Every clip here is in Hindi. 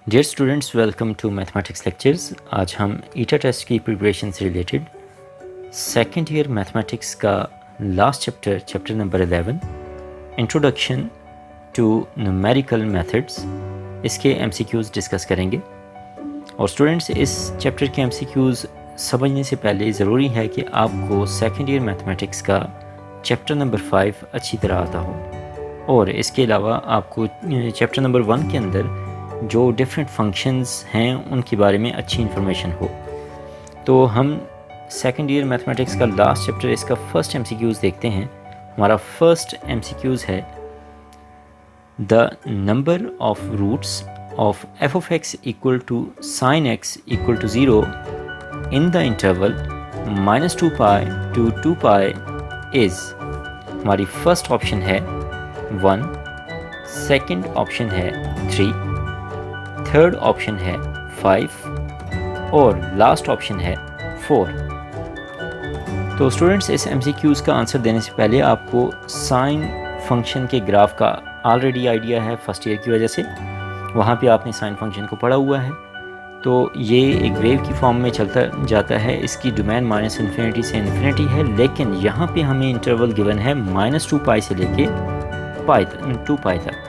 Dear students, welcome to mathematics lectures. आज हम ईटा टेस्ट की प्रिपरेशन से रिलेटेड सेकेंड ईयर मैथमेटिक्स का last chapter number 11 introduction to numerical methods, इसके एमसीक्यूज़ डिस्कस करेंगे। और स्टूडेंट्स, इस चैप्टर के एमसीक्यूज़ समझने से पहले ज़रूरी है कि आपको सेकेंड ईयर मैथमेटिक्स का चैप्टर नंबर 5 अच्छी तरह आता हो, और इसके अलावा आपको चैप्टर नंबर 1 के अंदर जो डिफरेंट फंक्शंस हैं उनके बारे में अच्छी इन्फॉर्मेशन हो। तो हम सेकेंड ईयर मैथमेटिक्स का लास्ट चैप्टर, इसका फर्स्ट एमसीक्यूज़ देखते हैं। हमारा फर्स्ट एमसीक्यूज़ है the number of roots of f of x equal to sine x equal to 0 in the interval -2 pi to 2 pi is. हमारी फर्स्ट ऑप्शन है 1, सेकंड ऑप्शन है 3, थर्ड ऑप्शन है 5 और लास्ट ऑप्शन है 4। तो स्टूडेंट्स, इस एमसीक्यूज़ का आंसर देने से पहले आपको साइन फंक्शन के ग्राफ का ऑलरेडी आइडिया है फर्स्ट ईयर की वजह से, वहाँ पे आपने साइन फंक्शन को पढ़ा हुआ है। तो ये एक वेव की फॉर्म में चलता जाता है, इसकी डोमेन -इन्फिनिटी से इन्फिनिटी है, लेकिन यहाँ पे हमें इंटरवल गिवन है -2 पाई से लेके 2 पाई तक।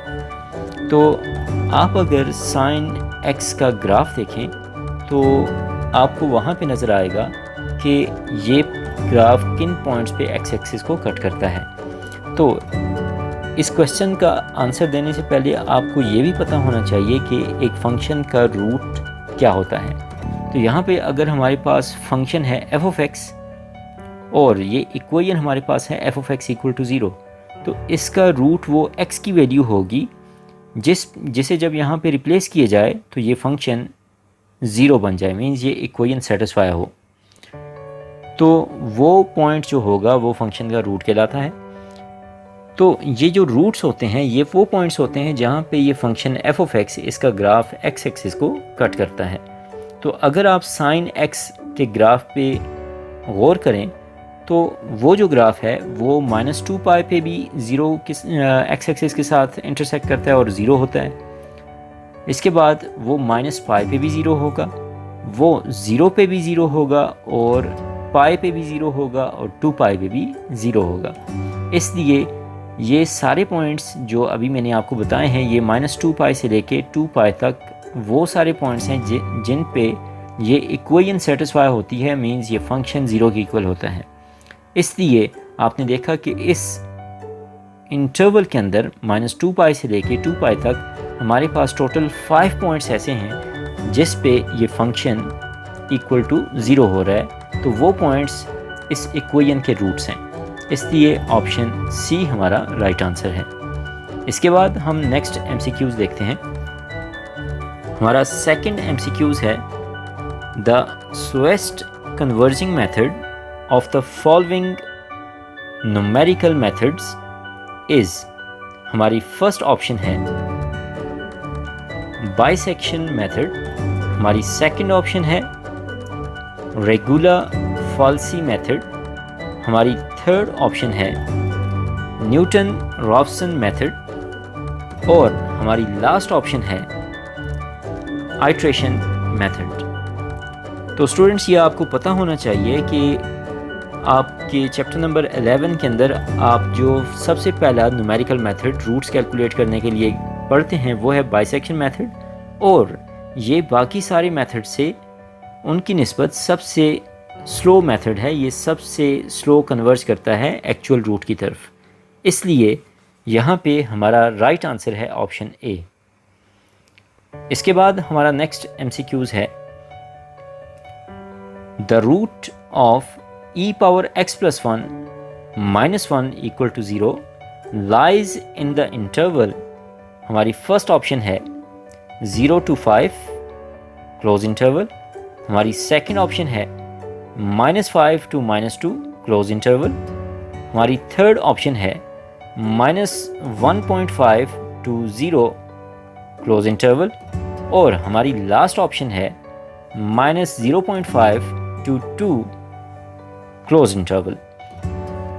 तो आप अगर साइन एक्स का ग्राफ देखें तो आपको वहाँ पे नज़र आएगा कि ये ग्राफ किन पॉइंट्स पे एक्स एक्सिस को कट करता है। तो इस क्वेश्चन का आंसर देने से पहले आपको ये भी पता होना चाहिए कि एक फंक्शन का रूट क्या होता है। तो यहाँ पे अगर हमारे पास फंक्शन है एफ ऑफ एक्स और ये इक्वेशन हमारे पास है f of x equal to 0, तो इसका रूट वो एक्स की वैल्यू होगी जिसे जब यहाँ पे रिप्लेस किया जाए तो ये फंक्शन 0 बन जाए, मीन्स ये इक्वेशन सेटिस्फाई हो। तो वो पॉइंट जो होगा वो फंक्शन का रूट कहलाता है। तो ये जो रूट्स होते हैं ये वो पॉइंट्स होते हैं जहाँ पे ये फंक्शन एफ ऑफ एक्स इसका ग्राफ एक्स एक्सिस को कट करता है। तो अगर आप साइन एक्स के ग्राफ पे गौर करें तो वो जो ग्राफ है वो -2 पाई पे भी 0 एक्स एक्सिस के साथ इंटरसेक्ट करता है और 0 होता है। इसके बाद वो -पाई पे भी 0 होगा, वो 0 पे भी 0 होगा और पाई पे भी 0 होगा और 2 पाई पे भी 0 होगा। इसलिए ये सारे पॉइंट्स जो अभी मैंने आपको बताए हैं, ये -2 पाई से लेके 2 पाई तक वो सारे पॉइंट्स हैं जिन पे ये इक्वेशन सेटिस्फाई होती है, मीन्स ये फंक्शन 0 के इक्वल होता है। इसलिए आपने देखा कि इस इंटरवल के अंदर -2 पाई से लेके 2 पाई तक हमारे पास टोटल 5 पॉइंट्स ऐसे हैं जिस पे ये फंक्शन इक्वल टू 0 हो रहा है। तो वो पॉइंट्स इस इक्वेशन के रूट्स हैं, इसलिए ऑप्शन सी हमारा राइट आंसर है। इसके बाद हम नेक्स्ट एमसीक्यूज़ देखते हैं। हमारा सेकंड एमसीक्यूज़ है the slowest converging method of the following numerical methods is। हमारी फर्स्ट ऑप्शन है बाइसेक्शन मेथड, हमारी सेकंड ऑप्शन है रेगुलर फॉल्सी मेथड, हमारी थर्ड ऑप्शन है न्यूटन रॉफ्सन मेथड और हमारी लास्ट ऑप्शन है आइट्रेशन मेथड। तो स्टूडेंट्स, ये आपको पता होना चाहिए कि आपके चैप्टर नंबर 11 के अंदर आप जो सबसे पहला न्यूमेरिकल मेथड रूट्स कैलकुलेट करने के लिए पढ़ते हैं वो है बाइसेक्शन मेथड, और ये बाकी सारे मेथड से उनकी निस्बत सबसे स्लो मेथड है। ये सबसे स्लो कन्वर्ज करता है एक्चुअल रूट की तरफ, इसलिए यहाँ पे हमारा राइट आंसर है ऑप्शन ए। इसके बाद हमारा नेक्स्ट एमसीक्यूज़ है the root of e power x plus 1 minus 1 equal to 0 lies in the interval। हमारी फर्स्ट ऑप्शन है 0 to 5 क्लोज इंटरवल, हमारी सेकंड ऑप्शन है -5 to -2 क्लोज इंटरवल, हमारी थर्ड ऑप्शन है -1.5 to 0 क्लोज इंटरवल और हमारी लास्ट ऑप्शन है -0.5 to 2 क्लोज इंटरवल।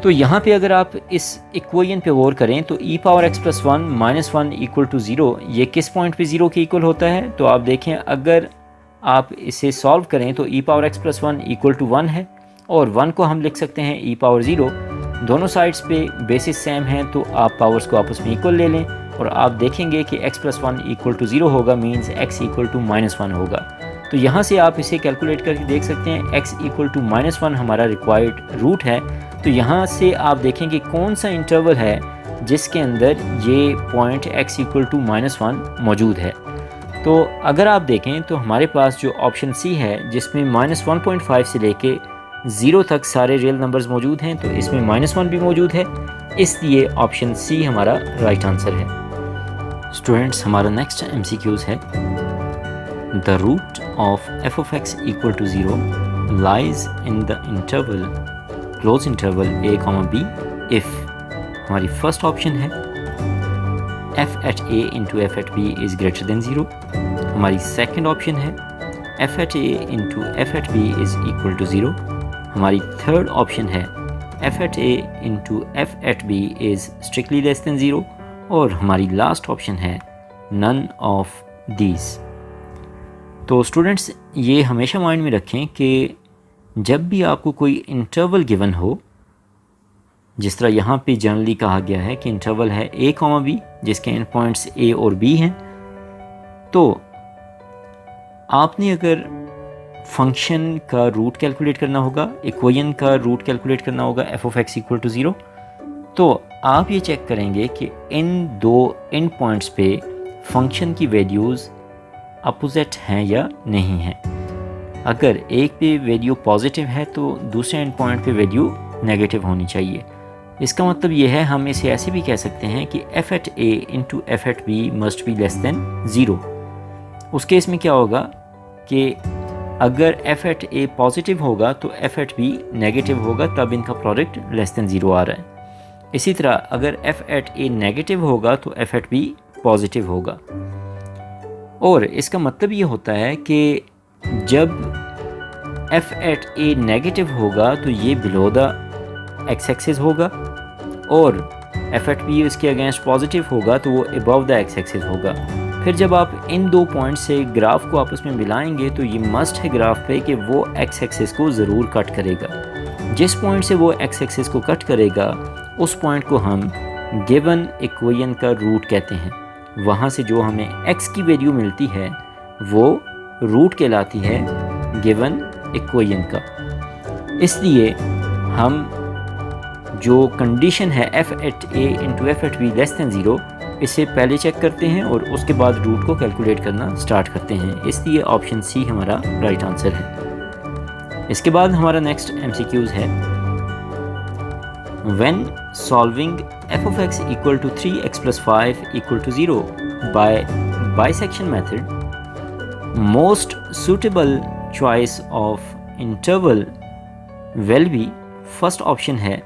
तो यहाँ पे अगर आप इस इक्वेशन पे गौर करें तो e power x plus 1 minus 1 equal to 0, ये किस पॉइंट पे 0 के इक्वल होता है? तो आप देखें, अगर आप इसे सॉल्व करें तो e power x plus 1 equal to 1 है, और 1 को हम लिख सकते हैं e पावर 0। दोनों साइड्स पे बेसिस सेम हैं तो आप पावर्स को आपस में इक्वल ले लें, और आप देखेंगे कि x प्लस 1 इक्वल टू 0 होगा, means x equal to minus 1 होगा। तो यहाँ से आप इसे कैलकुलेट करके देख सकते हैं, x इक्वल टू माइनस 1 हमारा रिक्वायर्ड रूट है। तो यहाँ से आप देखेंगे कौन सा इंटरवल है जिसके अंदर ये point x equal to minus 1 मौजूद है। तो अगर आप देखें तो हमारे पास जो ऑप्शन सी है, जिसमें माइनस 1.5 से लेके 0 तक सारे रियल नंबर्स मौजूद हैं, तो इसमें माइनस 1 भी मौजूद है, इसलिए ऑप्शन सी हमारा राइट आंसर है। स्टूडेंट्स, हमारा नेक्स्ट MCQs है, the root of f of x equal to 0 lies in the interval close interval a, b if हमारी फर्स्ट ऑप्शन है f at a into f at b is greater than 0। हमारी सेकंड ऑप्शन है f at a into f at b is equal to 0। हमारी थर्ड ऑप्शन है f at a into f at b is strictly less than 0। और हमारी लास्ट ऑप्शन है none of these। तो स्टूडेंट्स, ये हमेशा माइंड में रखें कि जब भी आपको कोई इंटरवल गिवन हो, जिस तरह यहाँ पे जनरली कहा गया है कि इंटरवल है a, b जिसके एंड पॉइंट्स a और b हैं, तो आपने अगर फंक्शन का रूट कैलकुलेट करना होगा, इक्वेशन का रूट कैलकुलेट करना होगा f of x equal to 0, तो आप ये चेक करेंगे कि इन दो एंड पॉइंट्स पे फंक्शन की वैल्यूज़ अपोजिट हैं या नहीं हैं। अगर एक पे वैल्यू पॉजिटिव है तो दूसरे एंड पॉइंट पे वैल्यू नेगेटिव होनी चाहिए। इसका मतलब ये है, हम इसे ऐसे भी कह सकते हैं कि f at a into f at b must be less than 0। उस केस में क्या होगा कि अगर f at a पॉजिटिव होगा तो f at b नेगेटिव होगा, तब इनका प्रोडक्ट लेस दैन 0 आ रहा है। इसी तरह अगर f at a नेगेटिव होगा तो f at b पॉजिटिव होगा। और इसका मतलब ये होता है कि जब f at a नेगेटिव होगा तो ये बिलो द x एक्सिस होगा, और f at b इसके अगेंस्ट पॉजिटिव होगा तो वो अबव द x एक्सिस होगा। फिर जब आप इन दो पॉइंट से ग्राफ को आपस में मिलाएंगे तो ये मस्ट है ग्राफ पे कि वो x एक्सिस को ज़रूर कट करेगा। जिस पॉइंट से वो x एक्सिस को कट करेगा उस पॉइंट को हम गिवन इक्वेशन का रूट कहते हैं। वहाँ से जो हमें x की वैल्यू मिलती है वो रूट कहलाती है गिवन इक्वेशन का। इसलिए हम जो कंडीशन है f at a into f at b less than 0, इसे पहले चेक करते हैं और उसके बाद रूट को कैलकुलेट करना स्टार्ट करते हैं। इसलिए ऑप्शन सी हमारा राइट आंसर है। इसके बाद हमारा नेक्स्ट MCQs है, when solving f of x equal to 3x plus 5 equal to 0 by bisection method, most suitable choice of interval will be, first option है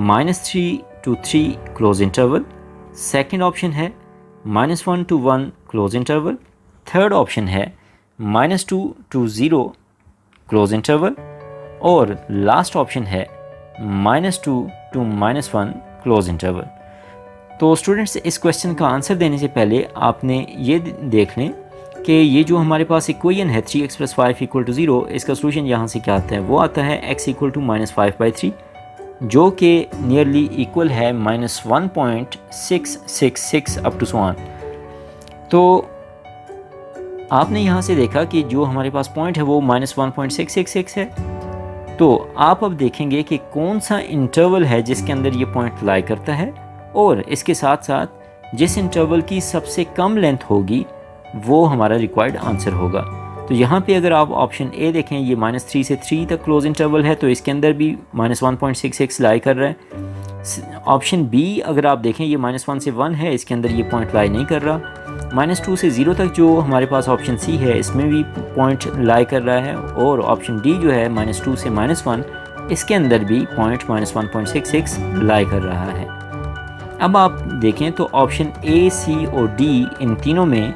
-3 to 3 close interval, second option है -1 to 1 close interval, third option है -2 to 0 क्लोज इंटरवल, और लास्ट ऑप्शन है -2 to -1 क्लोज इंटरवल। तो स्टूडेंट्स, इस क्वेश्चन का आंसर देने से पहले आपने ये देख लें कि ये जो हमारे पास इक्वेशन है 3x + 5 = 0, इसका सोल्यूशन यहाँ से क्या आता है? वो आता है x = -5/3, जो कि नियरली इक्वल है -1.666 अप टू सो ऑन। तो आपने यहाँ से देखा कि जो हमारे पास पॉइंट है वो -1.666 है। तो आप अब देखेंगे कि कौन सा इंटरवल है जिसके अंदर ये पॉइंट लाई करता है, और इसके साथ साथ जिस इंटरवल की सबसे कम लेंथ होगी वो हमारा रिक्वायर्ड आंसर होगा। तो यहाँ पे अगर आप ऑप्शन ए देखें, ये -3 से 3 तक क्लोज इंटरवल है, तो इसके अंदर भी -1.66 लाई कर रहा है। ऑप्शन बी अगर आप देखें, ये -1 से 1 है, इसके अंदर ये पॉइंट लाई नहीं कर रहा। -2 से 0 तक जो हमारे पास ऑप्शन सी है, इसमें भी पॉइंट लाई कर रहा है। और ऑप्शन डी जो है -2 से -1, इसके अंदर भी पॉइंट -1.66 लाई कर रहा है। अब आप देखें तो ऑप्शन ए, सी और डी, इन तीनों में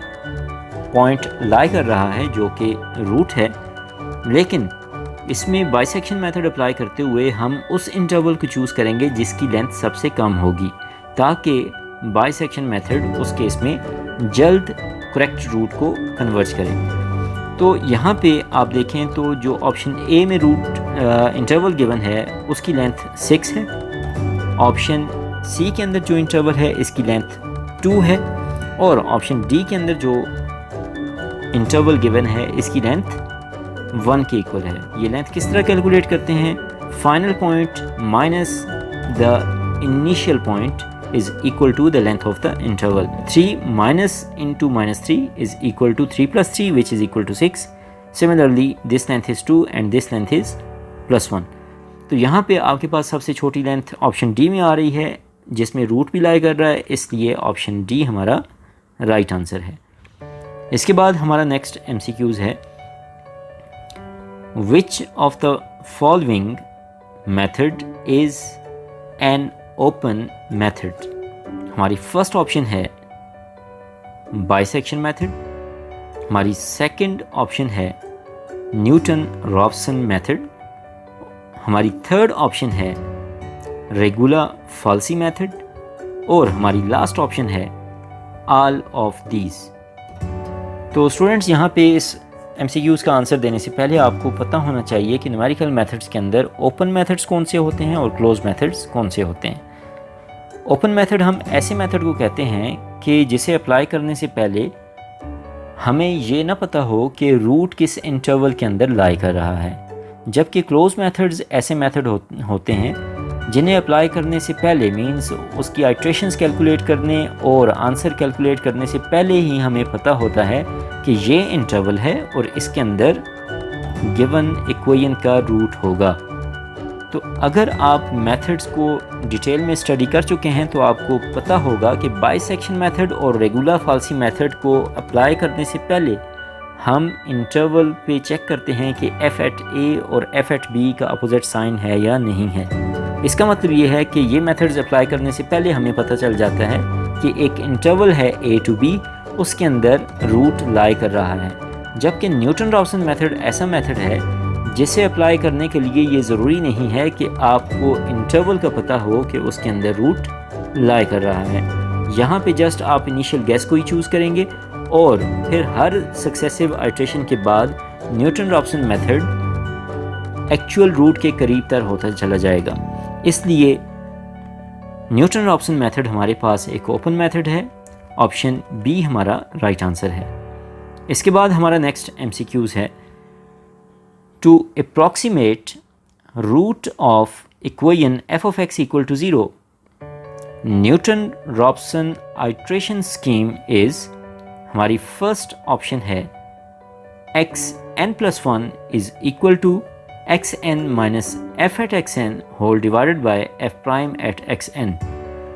पॉइंट लाई कर रहा है जो कि रूट है, लेकिन इसमें बाइसेक्शन मेथड अप्लाई करते हुए हम उस इंटरवल को चूज़ करेंगे जिसकी लेंथ सबसे कम होगी, ताकि बाइसेक्शन मेथड उस केस में जल्द करेक्ट रूट को कन्वर्ज करें। तो यहाँ पे आप देखें तो जो ऑप्शन ए में रूट इंटरवल गिवन है उसकी लेंथ 6 है, ऑप्शन सी के अंदर जो इंटरवल है इसकी लेंथ 2 है, और ऑप्शन डी के अंदर जो इंटरवल गिवन है इसकी लेंथ 1 के इक्वल है। ये लेंथ किस तरह कैलकुलेट करते हैं? Final point minus the initial point is equal to the length of the interval. 3 minus into minus 3 is equal to 3 plus 3, which is equal to 6. Similarly, this length is 2 and this length is plus 1. तो यहाँ पे आपके पास सबसे छोटी लेंथ ऑप्शन डी में आ रही है जिसमें रूट भी लाई कर रहा है, इसलिए ऑप्शन डी हमारा राइट आंसर है। इसके बाद हमारा नेक्स्ट MCQs है, Which of the following method is an open method? हमारी फर्स्ट ऑप्शन है बाइसेक्शन मेथड, हमारी सेकंड ऑप्शन है न्यूटन रॉब्सन मेथड, हमारी थर्ड ऑप्शन है रेगुलर फाल्सी मेथड, और हमारी लास्ट ऑप्शन है ऑल ऑफ दीज। तो स्टूडेंट्स यहाँ पे इस MCQs का आंसर देने से पहले आपको पता होना चाहिए कि न्यूमेरिकल मेथड्स के अंदर ओपन मेथड्स कौन से होते हैं और क्लोज मेथड्स कौन से होते हैं। ओपन मेथड हम ऐसे मेथड को कहते हैं कि जिसे अप्लाई करने से पहले हमें ये ना पता हो कि रूट किस इंटरवल के अंदर लाई कर रहा है, जबकि क्लोज मेथड्स ऐसे मेथड होते हैं जिन्हें अप्लाई करने से पहले मींस उसकी आइट्रेशंस कैलकुलेट करने और आंसर कैलकुलेट करने से पहले ही हमें पता होता है कि ये इंटरवल है और इसके अंदर गिवन इक्वेशन का रूट होगा। तो अगर आप मेथड्स को डिटेल में स्टडी कर चुके हैं तो आपको पता होगा कि बाइसेक्शन मेथड और रेगुलर फाल्सी मेथड को अप्लाई करने से पहले हम इंटरवल पे चेक करते हैं कि f एट a और f एट b का अपोजिट साइन है या नहीं है। इसका मतलब ये है कि ये मेथड्स अप्लाई करने से पहले हमें पता चल जाता है कि एक इंटरवल है a टू b, उसके अंदर रूट लाई कर रहा है, जबकि न्यूटन रॉब्सन मेथड ऐसा मेथड है जिसे अप्लाई करने के लिए ये ज़रूरी नहीं है कि आपको इंटरवल का पता हो कि उसके अंदर रूट लाई कर रहा है। यहाँ पे जस्ट आप इनिशियल गैस को ही चूज़ करेंगे और फिर हर सक्सेसिव आइट्रेशन के बाद Newton Raphson method actual root के करीब तर होता चला जाएगा। इसलिए न्यूटन रॉब्सन मेथड हमारे पास एक ओपन मेथड है, ऑप्शन बी हमारा राइट आंसर है। इसके बाद हमारा नेक्स्ट MCQs है, To approximate root of equation f of x equal to 0, Newton-Robson iteration scheme is, हमारी फर्स्ट ऑप्शन है xn plus 1 is equal to xn minus f at xn whole divided by f prime at xn।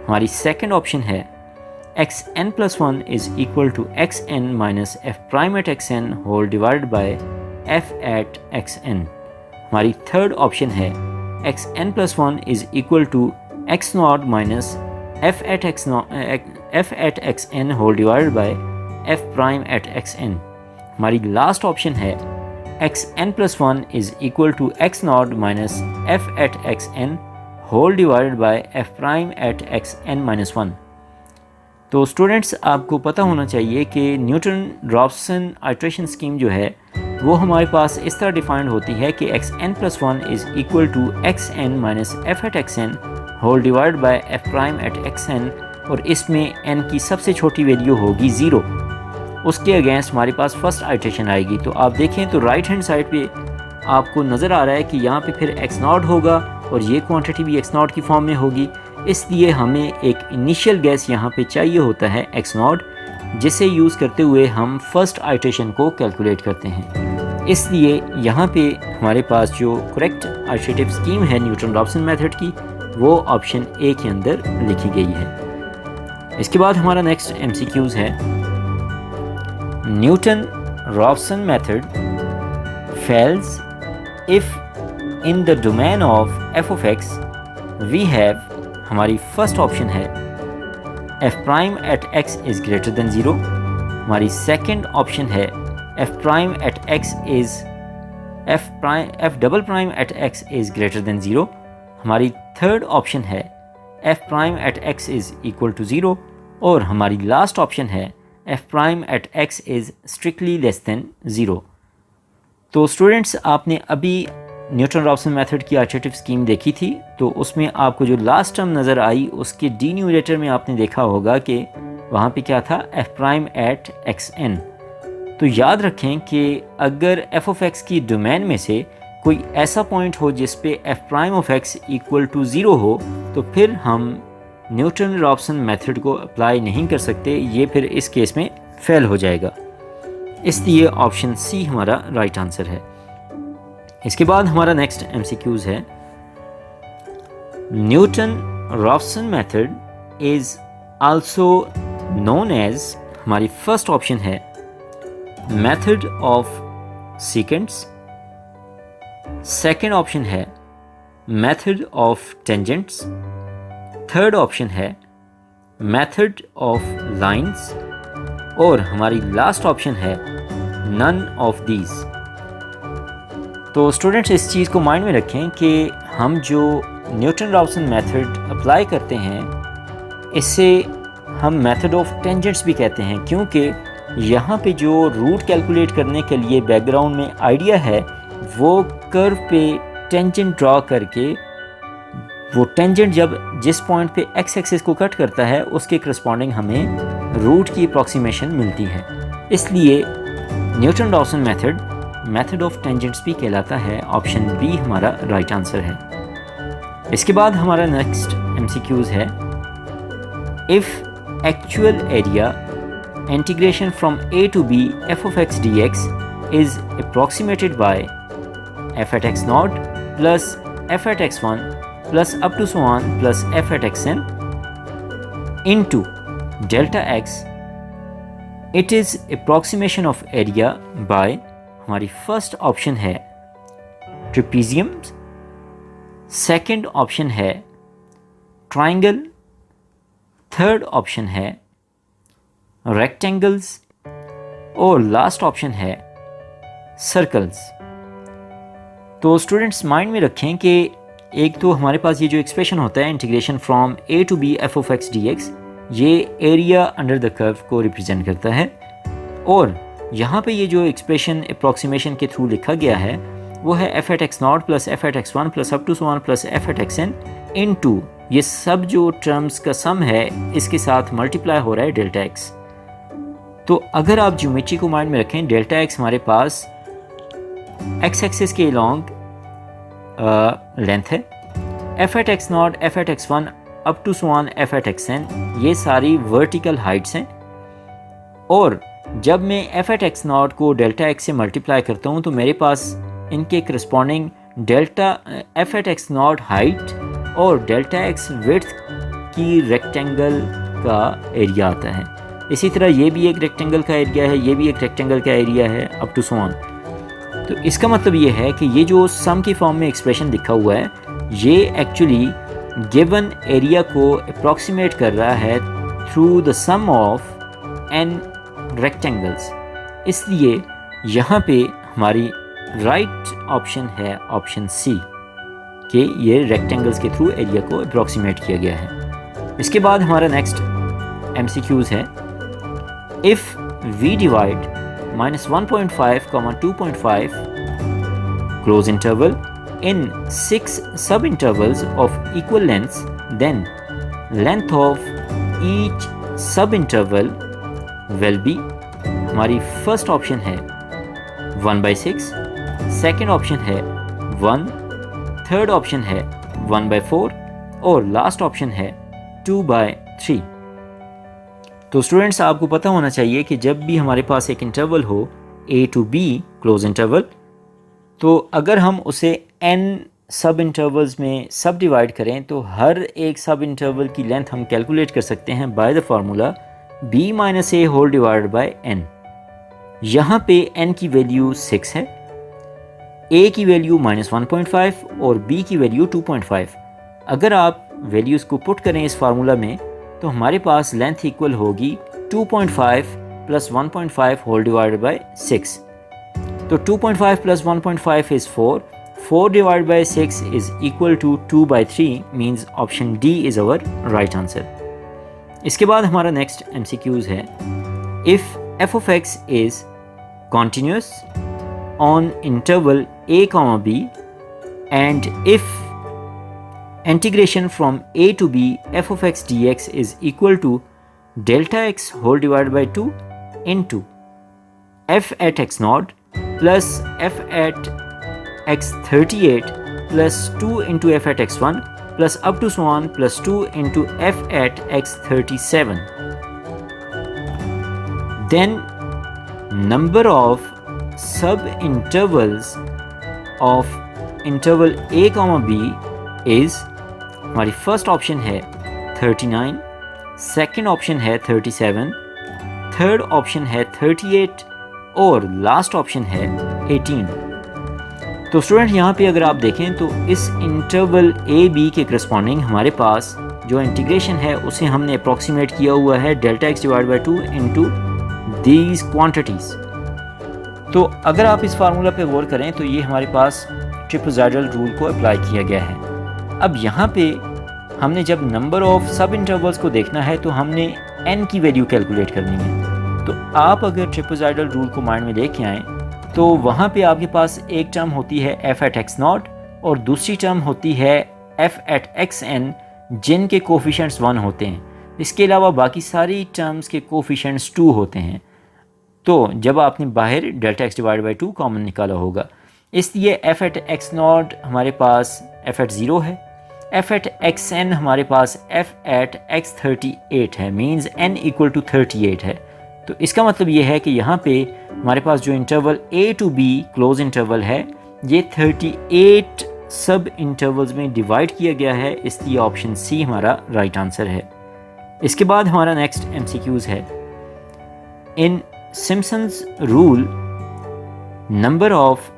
हमारी सेकेंड ऑप्शन है xn plus 1 is equal to xn minus f prime at xn whole divided by f at xn। हमारी थर्ड ऑप्शन है xn plus 1 is equal to x naught minus f at xn whole divided by f prime at xn। हमारी लास्ट ऑप्शन है xn plus 1 is equal to x naught minus f at xn whole divided by f prime at xn minus 1। तो स्टूडेंट्स आपको पता होना चाहिए कि न्यूटन रॉब्सन आइट्रेशन स्कीम जो है वो हमारे पास इस तरह डिफाइंड होती है कि xn plus 1 is equal to xn minus f at xn whole divided by f prime at xn, और इसमें n की सबसे छोटी वैल्यू होगी 0, उसके अगेंस्ट हमारे पास फर्स्ट आइट्रेशन आएगी। तो आप देखें तो राइट हैंड साइड पे आपको नज़र आ रहा है कि यहाँ पे फिर x नॉट होगा और ये क्वांटिटी भी x नॉट की फॉर्म में होगी, इसलिए हमें एक इनिशियल गैस यहाँ पे चाहिए होता है x नॉट, जिसे यूज़ करते हुए हम फर्स्ट आइट्रेशन को कैलकुलेट करते हैं। इसलिए यहाँ पे हमारे पास जो करेक्ट आइट्रेटिव स्कीम है न्यूटन रॉब्सन मेथड की वो ऑप्शन ए के अंदर लिखी गई है। इसके बाद हमारा नेक्स्ट MCQs है, Newton Raphson method fails if in the domain of f of x we have, हमारी फर्स्ट ऑप्शन है f prime at x is greater than 0, हमारी सेकंड ऑप्शन है f prime at x is f double prime at x is greater than zero. हमारी थर्ड ऑप्शन है f prime at x is equal to zero. और हमारी लास्ट ऑप्शन है f prime at x is strictly less than zero. तो स्टूडेंट्स, आपने अभी न्यूटन रॉप्सन मेथड की आइटरेटिव स्कीम देखी थी, तो उसमें आपको जो लास्ट टर्म नज़र आई उसके डी न्यूमरेटर में आपने देखा होगा कि वहाँ पे क्या था, f prime at x n. तो याद रखें कि अगर एफ ऑफ एक्स की डोमेन में से कोई ऐसा पॉइंट हो जिस पे f prime of x equal to zero हो, तो फिर हम न्यूटन रॉप्सन मेथड को अप्लाई नहीं कर सकते, ये फिर इस केस में फेल हो जाएगा। इसलिए ऑप्शन सी हमारा राइट आंसर है। इसके बाद हमारा नेक्स्ट एमसीक्यूज़ है, Newton Raphson method is also known as, हमारी फर्स्ट ऑप्शन है method of secants, second option है method of tangents, third option है मेथड ऑफ लाइंस, और हमारी लास्ट ऑप्शन है नन ऑफ दीज। तो स्टूडेंट्स, इस चीज़ को माइंड में रखें कि हम जो न्यूटन रॉप्सन मेथड अप्लाई करते हैं इससे हम मेथड ऑफ टेंजेंट्स भी कहते हैं, क्योंकि यहाँ पे जो रूट कैलकुलेट करने के लिए बैकग्राउंड में आइडिया है वो कर्व पे टेंजेंट ड्रॉ करके वो टेंजेंट जब जिस पॉइंट पे एक्स एक्सिस को कट करता है उसके करस्पॉन्डिंग हमें रूट की अप्रॉक्सीमेशन मिलती है। इसलिए Newton Raphson method of tangents भी कहलाता है। ऑप्शन बी हमारा राइट आंसर है। इसके बाद हमारा नेक्स्ट एमसीक्यूज़ है, if actual area integration from A to B F of x D X is approximated by F at x naught plus F at x one plus up to so on plus f at xn into delta x, it is approximation of area by, हमारी फर्स्ट ऑप्शन है ट्रिपीजियम, सेकंड ऑप्शन है ट्राइंगल, थर्ड ऑप्शन है रेक्टेंगल्स, और लास्ट ऑप्शन है सर्कल्स। तो स्टूडेंट्स, माइंड में रखें कि एक तो हमारे पास ये जो एक्सप्रेशन होता है integration from A to B F of x D x, ये एरिया अंडर द कर्व को रिप्रेजेंट करता है, और यहाँ पे ये जो एक्सप्रेशन अप्रॉक्सीमेशन के थ्रू लिखा गया है वो है f at x naught plus F at x one plus up to so on plus F at x n into, ये सब जो टर्म्स का सम है इसके साथ मल्टीप्लाई हो रहा है डेल्टा एक्स। तो अगर आप ज्योमेट्री को माइंड में रखें, डेल्टा एक्स हमारे पास एक्स एक्सिस के अलॉन्ग लेंथ है, f at x naught f at x one up to so on f at x n ये सारी वर्टिकल हाइट्स हैं, और जब मैं एफ एट एक्स नॉट को डेल्टा एक्स से मल्टीप्लाई करता हूँ तो मेरे पास इनके corresponding delta f at x naught height और डेल्टा एक्स विड्थ की रेक्टेंगल का एरिया आता है। इसी तरह ये भी एक रेक्टेंगल का एरिया है, ये भी एक रेक्टेंगल का एरिया है, अप टू सो ऑन। तो इसका मतलब ये है कि ये जो सम की फॉर्म में एक्सप्रेशन लिखा हुआ है ये एक्चुअली गिवन एरिया को अप्रॉक्सीमेट कर रहा है through the sum of n rectangles. इसलिए यहाँ पे हमारी राइट ऑप्शन है ऑप्शन सी कि ये रेक्टेंगल्स के थ्रू एरिया को अप्रॉक्सीमेट किया गया है। इसके बाद हमारा नेक्स्ट एमसीक्यूज़ है, if we divide -1.5, 2.5 close interval in 6 sub-intervals of equal lengths, then length of each sub-interval will be, हमारी फर्स्ट ऑप्शन है 1/6, सेकेंड ऑप्शन है 1, थर्ड ऑप्शन है 1/4 और लास्ट ऑप्शन है 2/3। तो स्टूडेंट्स, आपको पता होना चाहिए कि जब भी हमारे पास एक इंटरवल हो a to b close interval, तो अगर हम उसे n सब इंटरवल्स में सब डिवाइड करें तो हर एक सब इंटरवल की लेंथ हम कैलकुलेट कर सकते हैं by the formula b - a whole divided by n। यहाँ पे n की वैल्यू 6 है, a की वैल्यू -1.5 और b की वैल्यू 2.5। अगर आप वैल्यूज़ को पुट करें इस फार्मूला में तो हमारे पास लेंथ इक्वल होगी 2.5 + 1.5 होल डिवाइडेड बाय 6। तो 2.5 plus 1.5 is 4. 4 divided by 6 is equal to 2 by 3 means option D is our right answer. इसके बाद हमारा नेक्स्ट MCQs है if f of x is continuous on interval a comma b and if integration from a to b f of x dx is equal to delta x whole divided by 2 into f at x naught plus f at x 38 plus 2 into f at x1 plus up to so on plus 2 into f at x 37. Then number of sub-intervals of interval a comma b is, हमारी फर्स्ट ऑप्शन है 39, सेकंड ऑप्शन है 37, थर्ड ऑप्शन है 38 और लास्ट ऑप्शन है 18. तो स्टूडेंट यहाँ पे अगर आप देखें तो इस इंटरवल ए बी के करस्पॉन्डिंग हमारे पास जो इंटीग्रेशन है उसे हमने अप्रॉक्सीमेट किया हुआ है delta x divide by 2 into these quantities. तो अगर आप इस फार्मूला पे गौर करें तो ये हमारे पास ट्रापेज़ॉइडल रूल को अप्लाई किया गया है. अब यहाँ पे हमने जब नंबर ऑफ सब इंटरवल्स को देखना है तो हमने n की वैल्यू कैलकुलेट करनी है. तो आप अगर ट्रापेज़ॉइडल रूल को माइंड में लेके आएँ तो वहाँ पे आपके पास एक टर्म होती है f एट x नॉट और दूसरी टर्म होती है f एट xn जिनके कोफिशिएंट्स 1 होते हैं. इसके अलावा बाकी सारी टर्म्स के कोफिशिएंट्स 2 होते हैं. तो जब आपने बाहर delta x divide by 2 common निकाला होगा इसलिए f एट x नॉट हमारे पास f एट 0 है, f एट xn हमारे पास f एट x 38 है, मीन्स n इक्वल टू 38 है. तो इसका मतलब ये है कि यहाँ पे हमारे पास जो interval a to b close interval है ये 38 सब इंटरवल्स में डिवाइड किया गया है, इसलिए ऑप्शन सी हमारा राइट आंसर है. इसके बाद हमारा नेक्स्ट MCQs है इन सिम्पसन्स रूल नंबर ऑफ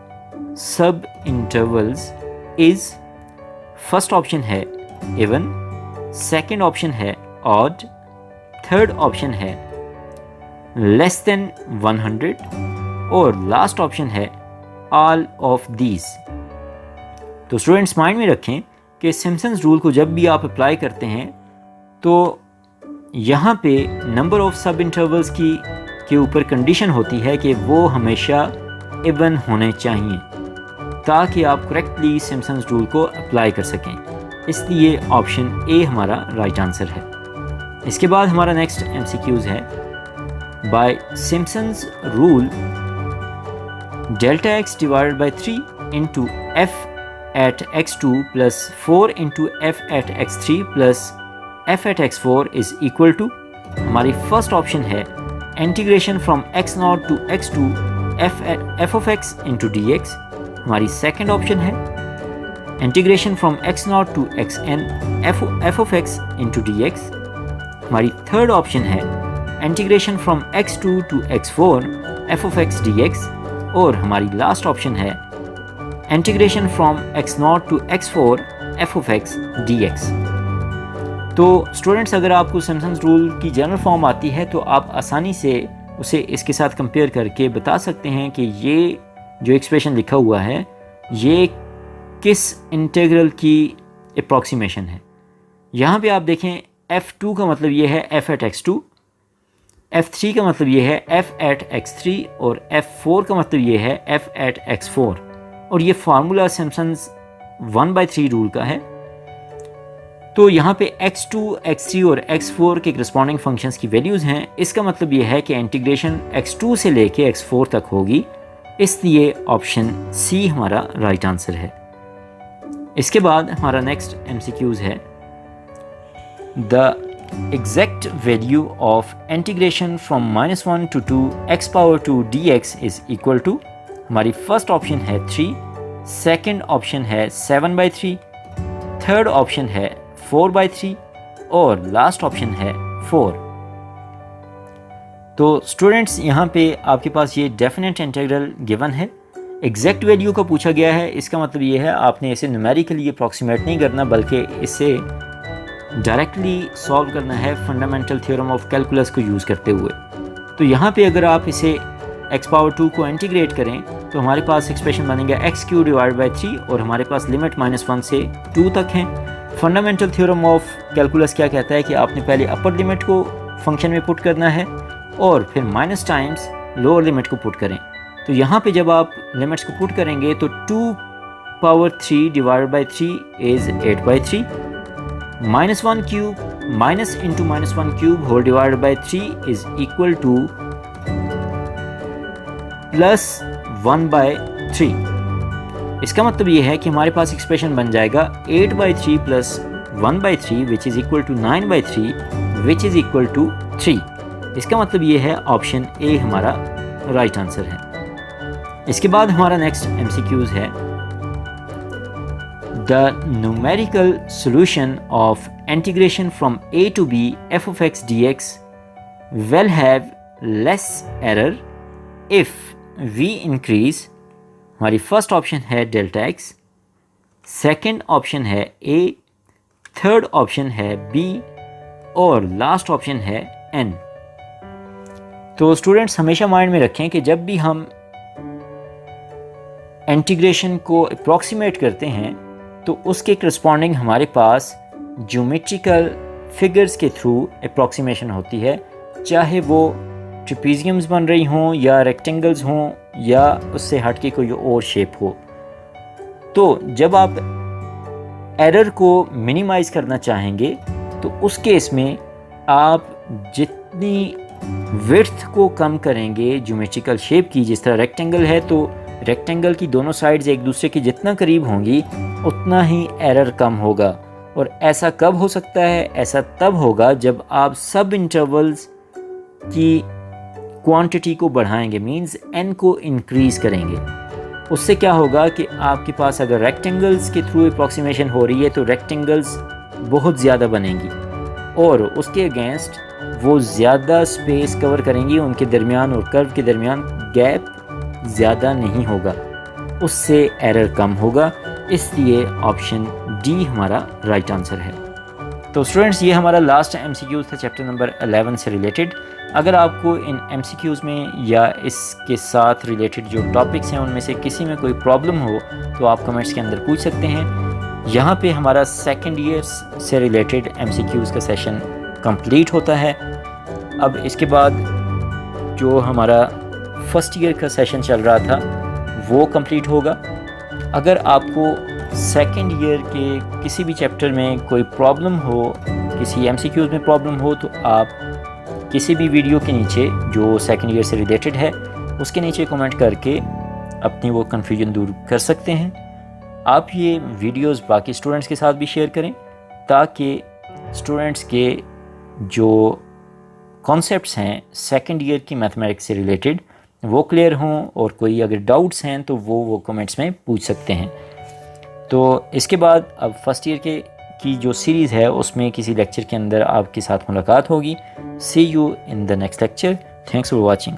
सब इंटरवल्स इज, फर्स्ट ऑप्शन है इवन, सेकंड ऑप्शन है ऑड, थर्ड ऑप्शन है लेस देन 100 और लास्ट ऑप्शन है ऑल ऑफ दीज. तो स्टूडेंट्स माइंड में रखें कि सिम्पसन्स रूल को जब भी आप अप्लाई करते हैं तो यहाँ पे नंबर ऑफ सब इंटरवल्स के ऊपर कंडीशन होती है कि वो हमेशा इवन होने चाहिए ताकि आप करेक्टली सिम्पसन्स रूल को अप्लाई कर सकें. इसलिए ऑप्शन ए हमारा राइट आंसर है. इसके बाद हमारा नेक्स्ट MCQs है by Simpson's rule delta x divided by 3 into f at x2 plus 4 into f at x3 plus f at x4 is equal to, हमारी फर्स्ट ऑप्शन है integration from x0 to x2 f of x into dx. हमारी सेकंड ऑप्शन है integration from x0 to xn f of x into dx. हमारी थर्ड ऑप्शन है integration from x2 to x4 f of x dx. और हमारी लास्ट ऑप्शन है integration from x0 to x4 f of x dx. तो स्टूडेंट्स अगर आपको सिम्पसन्स रूल की जनरल फॉर्म आती है तो आप आसानी से उसे इसके साथ कंपेयर करके बता सकते हैं कि ये जो एक्सप्रेशन लिखा हुआ है ये किस इंटीग्रल की अप्रॉक्सीमेशन है. यहाँ पे आप देखें f2 का मतलब ये है f एट x2, f3 का मतलब ये है f एट x3 और f4 का मतलब ये है f एट x4. और ये फार्मूला सिम्पसन्स 1/3 रूल का है. तो यहाँ पे x2, x3 और x4 के करस्पॉन्डिंग फंक्शंस की वैल्यूज़ हैं. इसका मतलब ये है कि इंटीग्रेशन x2 से लेके x4 तक होगी, इसलिए ऑप्शन सी हमारा राइट आंसर है. इसके बाद हमारा नेक्स्ट MCQs है the exact value of integration from -1 to 2 x power 2 dx is equal to, हमारी फर्स्ट ऑप्शन है 3, सेकंड ऑप्शन है 7/3, थर्ड ऑप्शन है 4/3 और लास्ट ऑप्शन है 4. तो स्टूडेंट्स यहाँ पे आपके पास ये डेफिनेट इंटीग्रल गिवन है, एग्जैक्ट वैल्यू का पूछा गया है. इसका मतलब ये है आपने इसे न्यूमेरिकली अप्रॉक्सीमेट नहीं करना बल्कि इसे डायरेक्टली सॉल्व करना है फंडामेंटल थ्योरम ऑफ कैलकुलस को यूज़ करते हुए. तो यहाँ पे अगर आप इसे x पावर 2 को इंटीग्रेट करें तो हमारे पास एक्सप्रेशन बनेगा x³ डिवाइड बाई 3 और हमारे पास लिमिट -1 से 2 तक है। फंडामेंटल थ्योरम ऑफ कैलकुलस क्या कहता है कि आपने पहले अपर लिमिट को फंक्शन में पुट करना है और फिर माइनस टाइम्स लोअर लिमिट को पुट करें। तो यहाँ पे जब आप लिमिट्स को पुट करेंगे तो 2⁻³ divide by 3 is 8/3, -1³ minus into -1³ whole divide by 3 is equal to +1/3। इसका मतलब ये है कि हमारे पास एक्सप्रेशन बन जाएगा 8/3 + 1/3 which is equal to 9/3 which is equal to 3। इसका मतलब ये है ऑप्शन ए हमारा राइट आंसर है। इसके बाद हमारा नेक्स्ट MCQs है The numerical solution of integration from a to b f of x dx will have less error if we increase, हमारी फर्स्ट ऑप्शन है डेल्टा x, सेकेंड ऑप्शन है a, थर्ड ऑप्शन है b और लास्ट ऑप्शन है n। तो स्टूडेंट्स हमेशा माइंड में रखें कि जब भी हम इंटीग्रेशन को अप्रॉक्सीमेट करते हैं तो उसके करस्पॉन्डिंग हमारे पास ज्योमेट्रिकल फिगर्स के थ्रू अप्रॉक्सीमेशन होती है, चाहे वो ट्रेपीजियम्स बन रही हों या रेक्टेंगल्स हों या उससे हट के कोई और शेप हो। तो जब आप एरर को मिनिमाइज़ करना चाहेंगे तो उस केस में आप जितनी विड्थ को कम करेंगे ज्योमेट्रिकल शेप की, जिस तरह रेक्टेंगल है तो रेक्टेंगल की दोनों साइड्स एक दूसरे के जितना करीब होंगी उतना ही एरर कम होगा। और ऐसा कब हो सकता है? ऐसा तब होगा जब आप सब इंटरवल्स की क्वांटिटी को बढ़ाएंगे, मींस n को इंक्रीज़ करेंगे। उससे क्या होगा कि आपके पास अगर रेक्टेंगल्स के थ्रू अप्रॉक्सीमेशन हो रही है तो रेक्टेंगल्स बहुत ज़्यादा बनेंगी और उसके अगेंस्ट वो ज़्यादा स्पेस कवर करेंगी, उनके दरमियान और कर्व के दरमियान गैप ज़्यादा नहीं होगा, उससे एरर कम होगा। इसलिए ऑप्शन डी हमारा राइट आंसर है। तो स्टूडेंट्स ये हमारा लास्ट MCQ था चैप्टर नंबर 11 से रिलेटेड। अगर आपको इन MCQs में या इसके साथ रिलेटेड जो टॉपिक्स हैं उनमें से किसी में कोई प्रॉब्लम हो तो आप कमेंट्स के अंदर पूछ सकते हैं। यहाँ पे हमारा सेकेंड ईयर से रिलेटेड MCQs का सेशन कंप्लीट होता है। अब इसके बाद जो हमारा फर्स्ट ईयर का सेशन चल रहा था वो कंप्लीट होगा। अगर आपको सेकेंड ईयर के किसी भी चैप्टर में कोई प्रॉब्लम हो, किसी MCQs में प्रॉब्लम हो, तो आप किसी भी वीडियो के नीचे जो सेकेंड ईयर से रिलेटेड है उसके नीचे कमेंट करके अपनी वो कन्फ्यूजन दूर कर सकते हैं। आप ये वीडियोस बाकी स्टूडेंट्स के साथ भी शेयर करें ताकि स्टूडेंट्स के जो कॉन्सेप्ट्स हैं सेकेंड ईयर की मैथमेटिक्स से रिलेटेड वो क्लियर हों और कोई अगर डाउट्स हैं तो वो कमेंट्स में पूछ सकते हैं। तो इसके बाद अब फर्स्ट ईयर की जो सीरीज़ है उसमें किसी लेक्चर के अंदर आपके साथ मुलाकात होगी। See you in the next lecture. Thanks for watching.